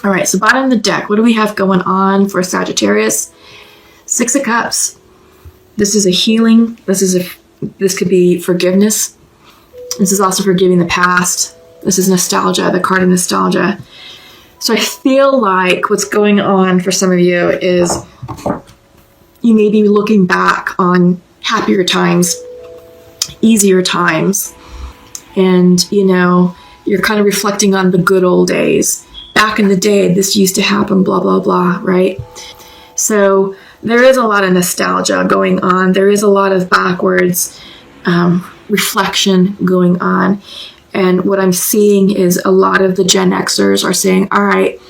All right, so bottom of the deck, what do we have going on for Sagittarius? Six of Cups. This is a healing. This could be forgiveness. This is also forgiving the past. This is nostalgia, the card of nostalgia. So I feel like what's going on for some of you is you may be looking back on happier times, easier times, and, you're kind of reflecting on the good old days. Back in the day, this used to happen, blah, blah, blah, right? So there is a lot of nostalgia going on. There is a lot of backwards reflection going on. And what I'm seeing is a lot of the Gen Xers are saying, all right,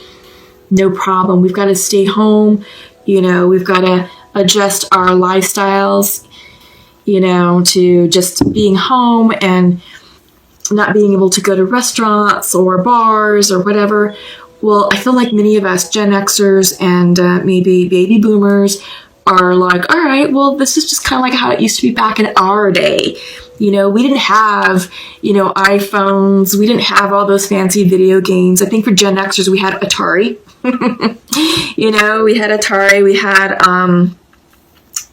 no problem. We've got to stay home. We've got to adjust our lifestyles, to just being home and not being able to go to restaurants or bars or whatever. Well, I feel like many of us Gen Xers and maybe baby boomers are like, all right, well, this is just kind of like how it used to be back in our day. We didn't have, iPhones. We didn't have all those fancy video games. I think for Gen Xers, we had Atari. We had Atari. We had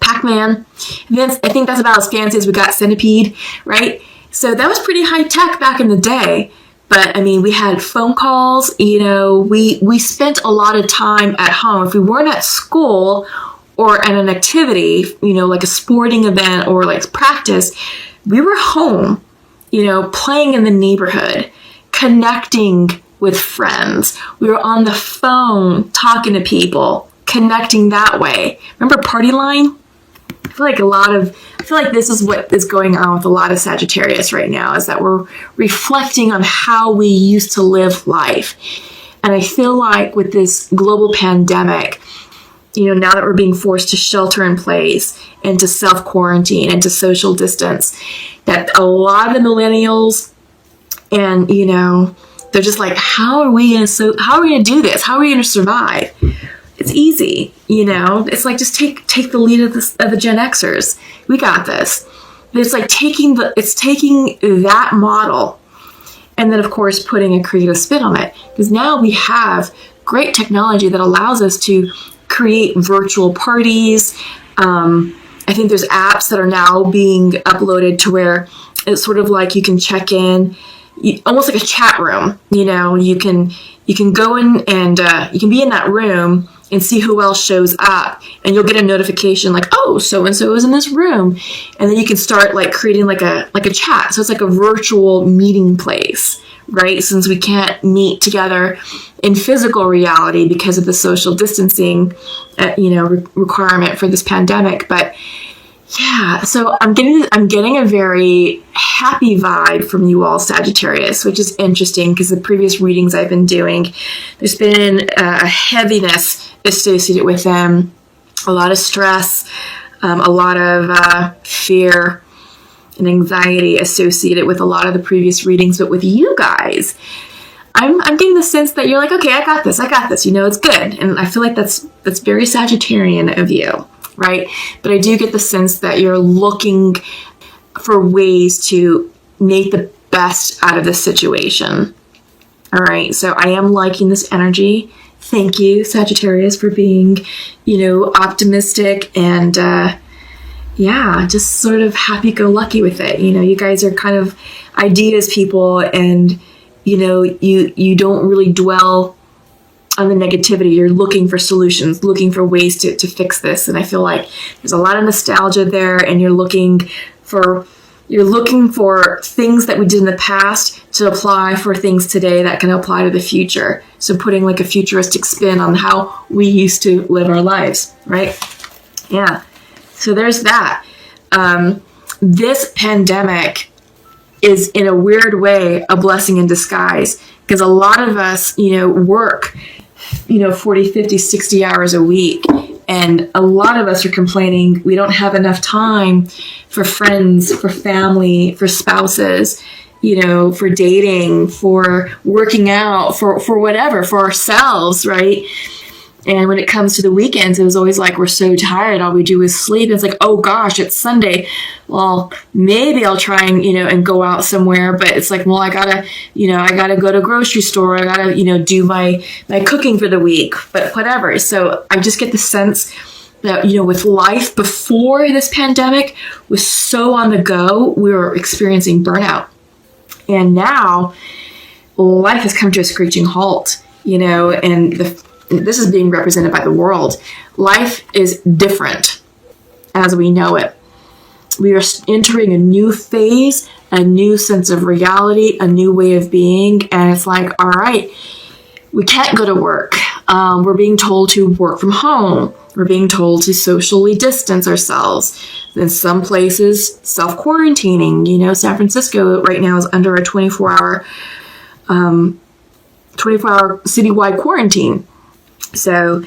Pac-Man. And then I think that's about as fancy as we got Centipede, right? So that was pretty high tech back in the day. But we had phone calls, we spent a lot of time at home. If we weren't at school or at an activity, like a sporting event or like practice, we were home, playing in the neighborhood, connecting with friends. We were on the phone talking to people, connecting that way. Remember Party Line? I feel like this is what is going on with a lot of Sagittarius right now, is that we're reflecting on how we used to live life. And I feel like with this global pandemic, now that we're being forced to shelter in place and to self-quarantine and to social distance, that a lot of the millennials and, they're just like, how are we going to do this? How are we going to survive? It's easy, it's like, just take the lead of the Gen Xers. We got this. But it's like taking that model and then of course putting a creative spin on it. Because now we have great technology that allows us to create virtual parties. I think there's apps that are now being uploaded to where it's sort of like you can check in, almost like a chat room. You can go in and you can be in that room and see who else shows up, and you'll get a notification like, oh, so and so is in this room, and then you can start like creating like a chat. So it's like a virtual meeting place, right? Since we can't meet together in physical reality because of the social distancing, requirement for this pandemic. But yeah, so I'm getting a very happy vibe from you all, Sagittarius, which is interesting because the previous readings I've been doing, there's been a heaviness associated with them, a lot of stress, a lot of fear and anxiety associated with a lot of the previous readings. But with you guys, I'm getting the sense that you're like, okay, I got this, it's good. And I feel like that's very Sagittarian of you, right? But I do get the sense that you're looking for ways to make the best out of this situation. All right, so I am liking this energy. Thank you, Sagittarius, for being, optimistic and, just sort of happy-go-lucky with it. You guys are kind of ideas people, and, you don't really dwell on the negativity. You're looking for solutions, looking for ways to fix this. And I feel like there's a lot of nostalgia there, and you're looking for things that we did in the past to apply for things today that can apply to the future. So putting like a futuristic spin on how we used to live our lives, right? Yeah. So there's that. This pandemic is in a weird way a blessing in disguise, because a lot of us, work, 40, 50, 60 hours a week. And a lot of us are complaining we don't have enough time for friends, for family, for spouses, for dating, for working out, for whatever, for ourselves, right? And when it comes to the weekends, it was always like, we're so tired. All we do is sleep. It's like, oh gosh, it's Sunday. Well, maybe I'll try and, and go out somewhere. But it's like, well, I gotta go to grocery store. I gotta, do my cooking for the week, but whatever. So I just get the sense that, with life before this pandemic was so on the go, we were experiencing burnout. And now life has come to a screeching halt, and this is being represented by the world. Life is different as we know it. We are entering a new phase, a new sense of reality, a new way of being. And it's like, all right, we can't go to work. We're being told to work from home. We're being told to socially distance ourselves. In some places, self-quarantining. San Francisco right now is under a 24-hour citywide quarantine. So,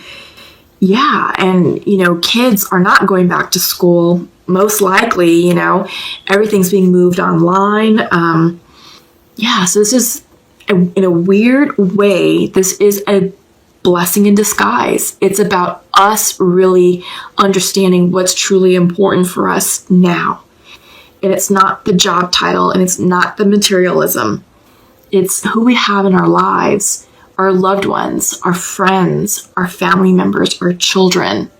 yeah, and, kids are not going back to school, most likely, everything's being moved online. So this is, in a weird way, this is a blessing in disguise. It's about us really understanding what's truly important for us now. And it's not the job title, and it's not the materialism. It's who we have in our lives. Our loved ones, our friends, our family members, our children.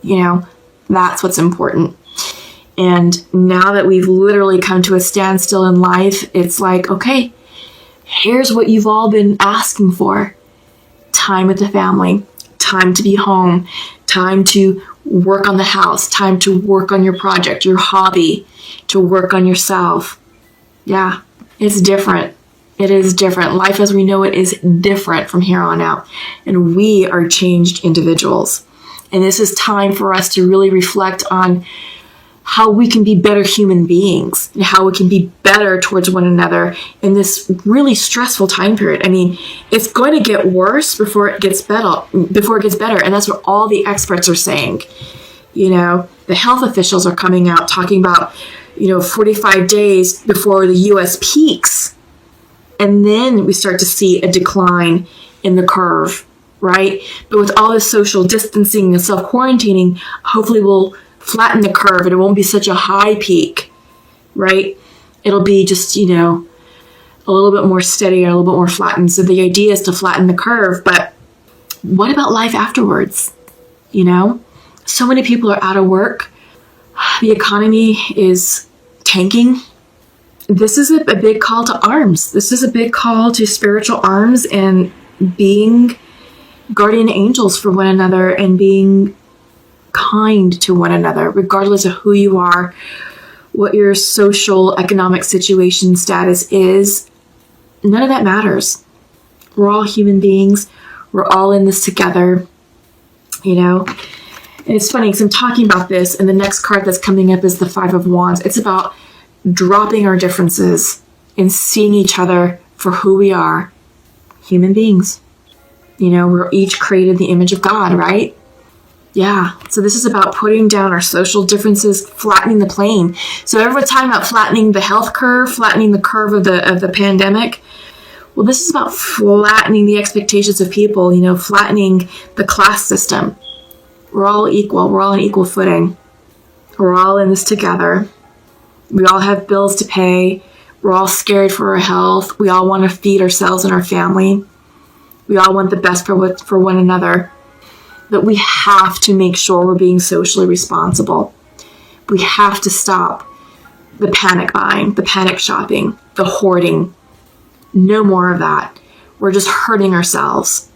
That's what's important. And now that we've literally come to a standstill in life, it's like, okay, here's what you've all been asking for. Time with the family, time to be home, time to work on the house, time to work on your project, your hobby, to work on yourself. Yeah, it's different. It is different. Life as we know it is different from here on out. And we are changed individuals. And this is time for us to really reflect on how we can be better human beings and how we can be better towards one another in this really stressful time period. I mean, it's going to get worse before it gets better. And that's what all the experts are saying. The health officials are coming out talking about, 45 days before the U.S. peaks. And then we start to see a decline in the curve, right? But with all this social distancing and self-quarantining, hopefully we'll flatten the curve and it won't be such a high peak, right? It'll be just, a little bit more steady or a little bit more flattened. So the idea is to flatten the curve. But what about life afterwards? So many people are out of work. The economy is tanking. This is a big call to arms. This is a big call to spiritual arms and being guardian angels for one another and being kind to one another, regardless of who you are, what your social, economic situation status is. None of that matters. We're all human beings. We're all in this together, And it's funny because I'm talking about this, and the next card that's coming up is the Five of Wands. It's about dropping our differences and seeing each other for who we are, human beings. We're each created in the image of God, right? Yeah. So this is about putting down our social differences, flattening the plane. So everyone's talking about flattening the health curve, flattening the curve of the pandemic. Well, this is about flattening the expectations of people, flattening the class system. We're all equal. We're all on equal footing. We're all in this together. We all have bills to pay. We're all scared for our health. We all want to feed ourselves and our family. We all want the best for one another. But we have to make sure we're being socially responsible. We have to stop the panic buying, the panic shopping, the hoarding. No more of that. We're just hurting ourselves.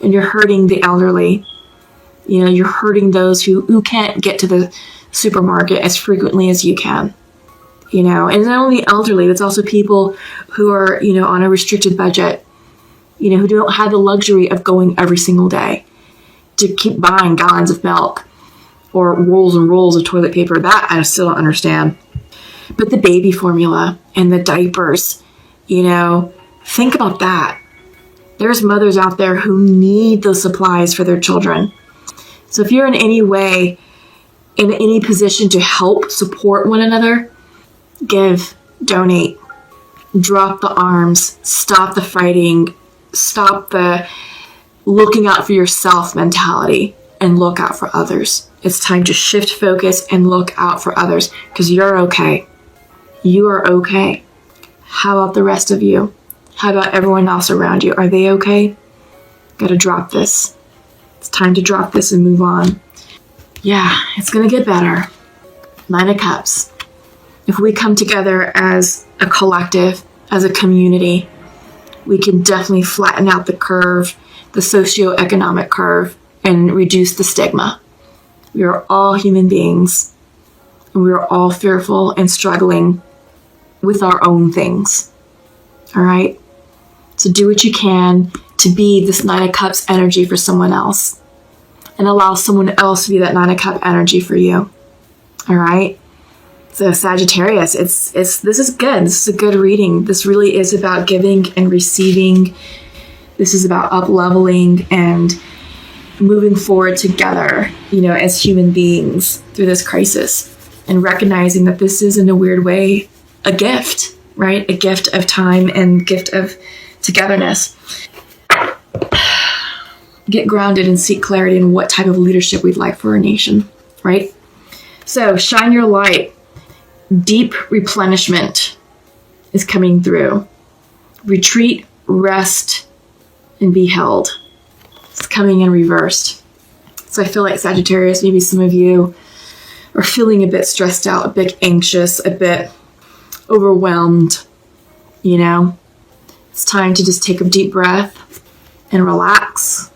And you're hurting the elderly. You're hurting those who can't get to the supermarket as frequently as you can. And not only elderly, it's also people who are, on a restricted budget, who don't have the luxury of going every single day to keep buying gallons of milk or rolls and rolls of toilet paper. That I still don't understand. But the baby formula and the diapers, think about that. There's mothers out there who need those supplies for their children. So if you're in any way, in any position to help support one another, give, donate, drop the arms, stop the fighting, stop the looking out for yourself mentality and look out for others. It's time to shift focus and look out for others, because you're okay. You are okay. How about the rest of you? How about everyone else around you? Are they okay? Gotta drop this. It's time to drop this and move on. Yeah, it's gonna get better. 9 of Cups. If we come together as a collective, as a community, we can definitely flatten out the curve, the socioeconomic curve, and reduce the stigma. We are all human beings, and we are all fearful and struggling with our own things. All right? So do what you can to be this 9 of Cups energy for someone else, and allow someone else to be that 9 of Cups energy for you. All right? So Sagittarius, this is good. This is a good reading. This really is about giving and receiving. This is about up-leveling and moving forward together, as human beings through this crisis, and recognizing that this is, in a weird way, a gift, right? A gift of time and gift of togetherness. Get grounded and seek clarity in what type of leadership we'd like for our nation, right? So shine your light. Deep replenishment is coming through. Retreat, rest, and be held. It's coming in reversed. So I feel like Sagittarius, maybe some of you are feeling a bit stressed out, a bit anxious, a bit overwhelmed. It's time to just take a deep breath and relax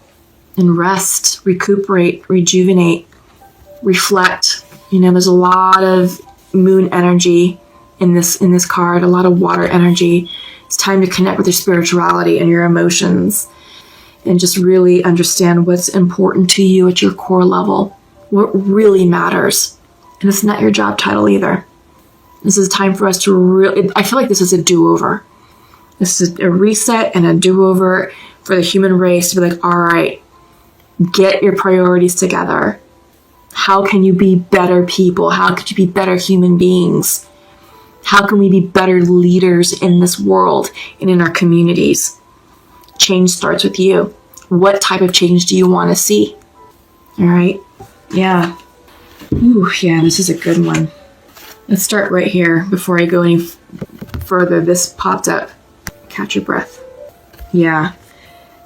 and rest, recuperate, rejuvenate, reflect. There's a lot of moon energy in this card, a lot of water energy. It's time to connect with your spirituality and your emotions and just really understand what's important to you at your core level, what really matters. And it's not your job title either. This is time for us to really, I feel like this is a do-over. This is a reset and a do-over for the human race to be like, all right, get your priorities together. How can you be better people? How could you be better human beings? How can we be better leaders in this world and in our communities? Change starts with you. What type of change do you want to see? All right. Yeah. Ooh, yeah, this is a good one. Let's start right here before I go any further. This popped up. Catch your breath. Yeah.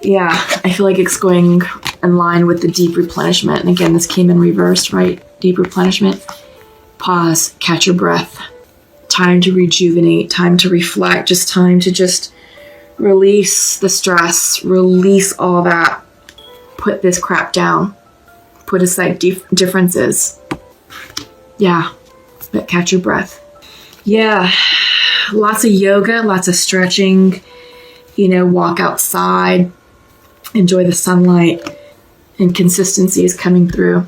I feel like it's going in line with the deep replenishment. And again, this came in reverse, right? Deep replenishment. Pause. Catch your breath. Time to rejuvenate. Time to reflect. Just time to release the stress. Release all that. Put this crap down. Put aside differences. Yeah. But catch your breath. Yeah. Lots of yoga. Lots of stretching. Walk outside. Enjoy the sunlight, and consistency is coming through.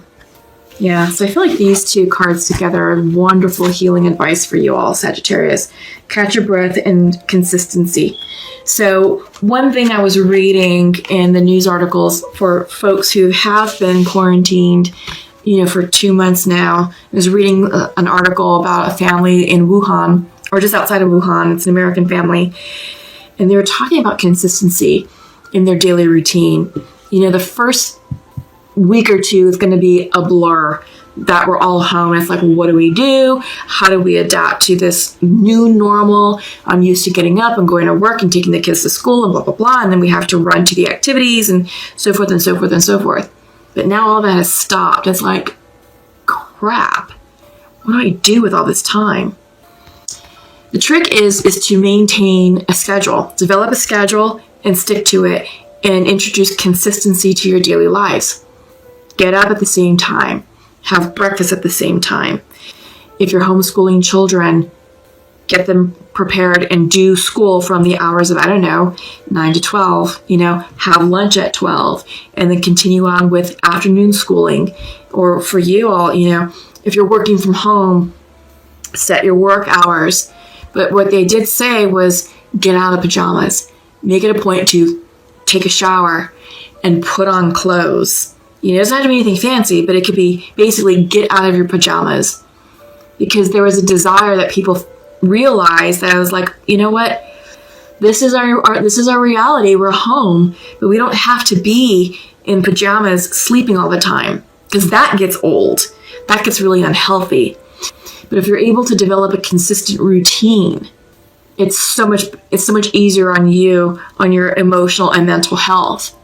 Yeah, so I feel like these two cards together are wonderful healing advice for you all, Sagittarius. Catch your breath and consistency. So one thing I was reading in the news articles for folks who have been quarantined, for 2 months now, I was reading an article about a family in Wuhan, or just outside of Wuhan. It's an American family. And they were talking about consistency in their daily routine. The first week or two is going to be a blur that we're all home. It's like, what do we do? How do we adapt to this new normal? I'm used to getting up and going to work and taking the kids to school and blah, blah, blah. And then we have to run to the activities and so forth and so forth and so forth. But now all that has stopped. It's like, crap. What do I do with all this time? The trick is to maintain a schedule. Develop a schedule and stick to it, and introduce consistency to your daily lives. Get up at the same time. Have breakfast at the same time. If you're homeschooling children, get them prepared and do school from the hours of, 9 to 12. Have lunch at 12, and then continue on with afternoon schooling. Or for you all, if you're working from home, set your work hours. But what they did say was get out of pajamas. Make it a point to take a shower and put on clothes. It doesn't have to be anything fancy, but it could be basically get out of your pajamas. Because there was a desire that people realized that I was like, you know what? This is our reality. We're home, but we don't have to be in pajamas sleeping all the time, because that gets old. That gets really unhealthy. But if you're able to develop a consistent routine, it's so much easier on you, on your emotional and mental health,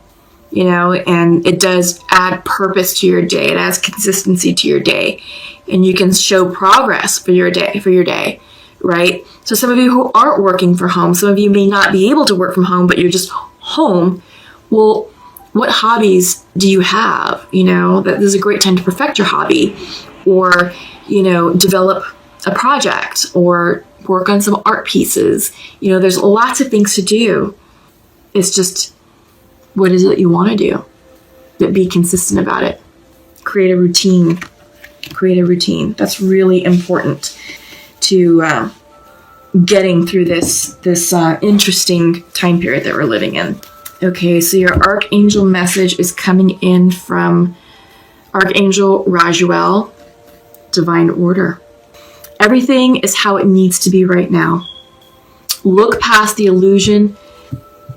and it does add purpose to your day. It adds consistency to your day, and you can show progress for your day, right? So some of you who aren't working from home, some of you may not be able to work from home, but you're just home. Well, what hobbies do you have? That this is a great time to perfect your hobby, or, develop a project, or work on some art pieces. There's lots of things to do. It's just, what is it that you want to do? But be consistent about it. Create a routine. That's really important to getting through this interesting time period that we're living in. Okay, so your archangel message is coming in from Archangel Rajuel, Divine Order. Everything is how it needs to be right now. Look past the illusion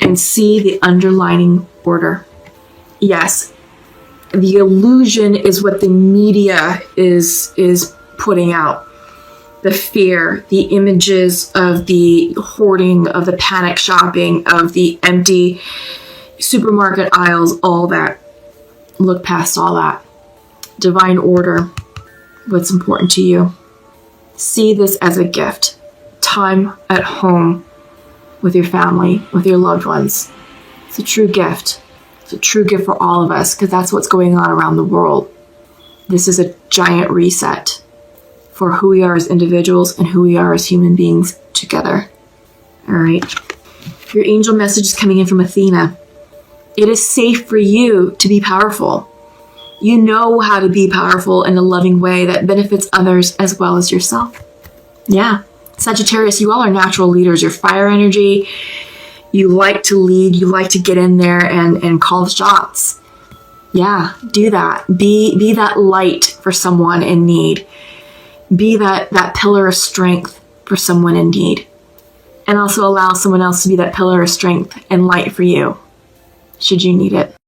and see the underlying order. Yes, the illusion is what the media is putting out. The fear, the images of the hoarding, of the panic shopping, of the empty supermarket aisles, all that. Look past all that. Divine order, what's important to you. See this as a gift. Time at home with your family, with your loved ones. It's a true gift. It's a true gift for all of us, because that's what's going on around the world. This is a giant reset for who we are as individuals and who we are as human beings together. All right. Your angel message is coming in from Athena. It is safe for you to be powerful. You know how to be powerful in a loving way that benefits others as well as yourself. Yeah. Sagittarius, you all are natural leaders. You're fire energy. You like to lead. You like to get in there and call the shots. Yeah, do that. Be that light for someone in need. Be that pillar of strength for someone in need. And also allow someone else to be that pillar of strength and light for you, should you need it.